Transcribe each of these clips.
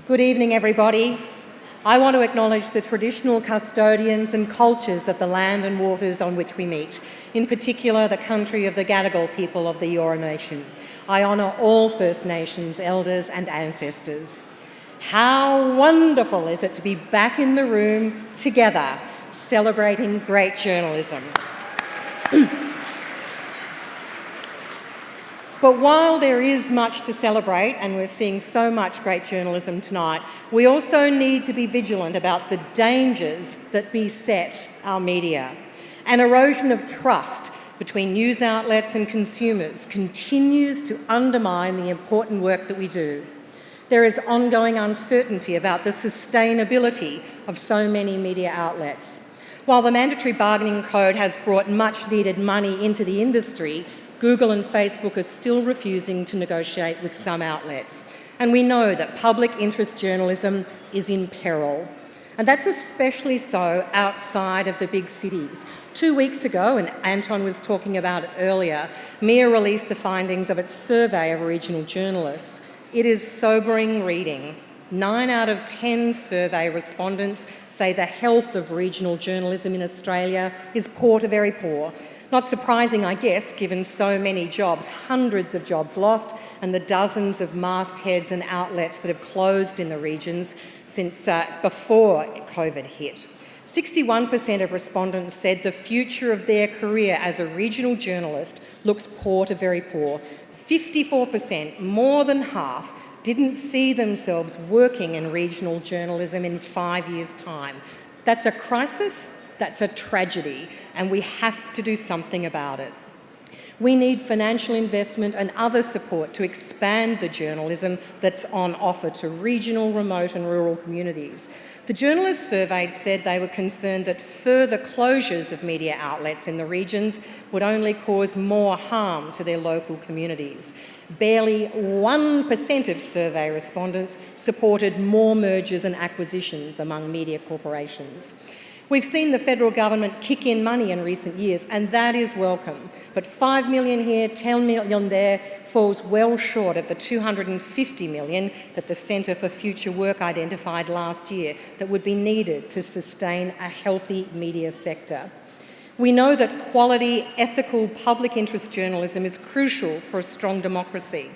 Good evening, everybody. I want to acknowledge the traditional custodians and cultures of the land and waters on which we meet, in particular the country of the Gadigal people of the Eora Nation. I honour all First Nations elders and ancestors. How wonderful is it to be back in the room together, celebrating great journalism. But while there is much to celebrate, and we're seeing so much great journalism tonight, we also need to be vigilant about the dangers that beset our media. An erosion of trust between news outlets and consumers continues to undermine the important work that we do. There is ongoing uncertainty about the sustainability of so many media outlets. While the mandatory bargaining code has brought much needed money into the industry, Google and Facebook are still refusing to negotiate with some outlets. And we know that public interest journalism is in peril. And that's especially so outside of the big cities. 2 weeks ago, and Anton was talking about it earlier, MIA released the findings of its survey of regional journalists. It is sobering reading. 9 out of 10 survey respondents say the health of regional journalism in Australia is poor to very poor. Not surprising, I guess, given so many jobs, hundreds of jobs lost, and the dozens of mastheads and outlets that have closed in the regions since before COVID hit. 61% of respondents said the future of their career as a regional journalist looks poor to very poor. 54%, more than half, didn't see themselves working in regional journalism in 5 years' time. That's a crisis. That's a tragedy, and we have to do something about it. We need financial investment and other support to expand the journalism that's on offer to regional, remote and rural communities. The journalists surveyed said they were concerned that further closures of media outlets in the regions would only cause more harm to their local communities. Barely 1% of survey respondents supported more mergers and acquisitions among media corporations. We've seen the federal government kick in money in recent years, and that is welcome. But $5 million here, $10 million there falls well short of the $250 million that the Centre for Future Work identified last year that would be needed to sustain a healthy media sector. We know that quality, ethical, public interest journalism is crucial for a strong democracy.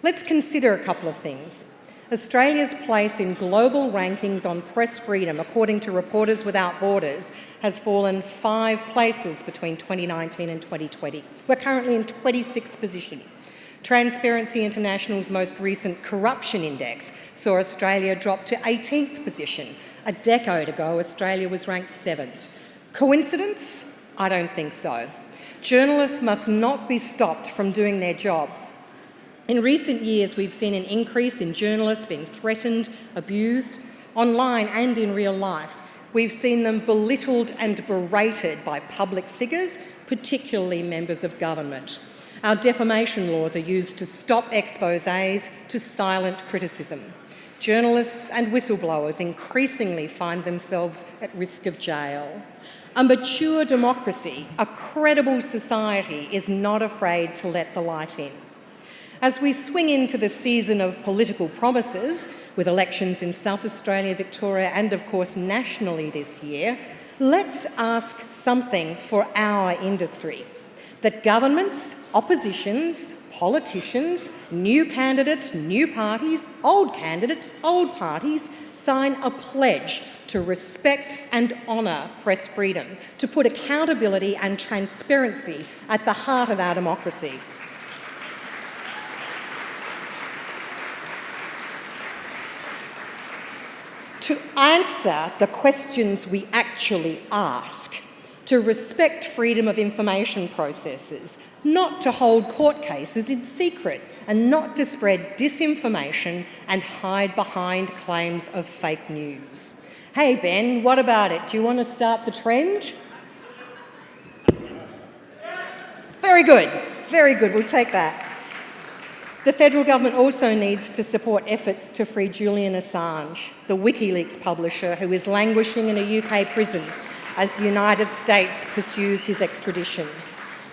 Let's consider a couple of things. Australia's place in global rankings on press freedom, according to Reporters Without Borders, has fallen 5 places between 2019 and 2020. We're currently in 26th position. Transparency International's most recent corruption index saw Australia drop to 18th position. A decade ago, Australia was ranked 7th. Coincidence? I don't think so. Journalists must not be stopped from doing their jobs. In recent years, we've seen an increase in journalists being threatened, abused, online and in real life. We've seen them belittled and berated by public figures, particularly members of government. Our defamation laws are used to stop exposés, to silence criticism. Journalists and whistleblowers increasingly find themselves at risk of jail. A mature democracy, a credible society, is not afraid to let the light in. As we swing into the season of political promises, with elections in South Australia, Victoria and of course nationally this year, let's ask something for our industry. That governments, oppositions, politicians, new candidates, new parties, old candidates, old parties, sign a pledge to respect and honour press freedom, to put accountability and transparency at the heart of our democracy. To answer the questions we actually ask, to respect freedom of information processes, not to hold court cases in secret, and not to spread disinformation and hide behind claims of fake news. Hey Ben, what about it? Do you want to start the trend? Very good, we'll take that. The federal government also needs to support efforts to free Julian Assange, the WikiLeaks publisher who is languishing in a UK prison as the United States pursues his extradition.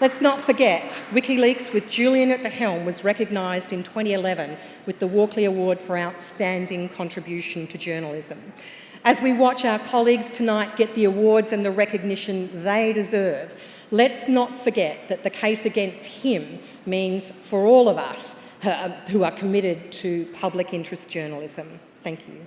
Let's not forget, WikiLeaks with Julian at the helm was recognised in 2011 with the Walkley Award for Outstanding Contribution to Journalism. As we watch our colleagues tonight get the awards and the recognition they deserve, let's not forget that the case against him means for all of us who are committed to public interest journalism. Thank you.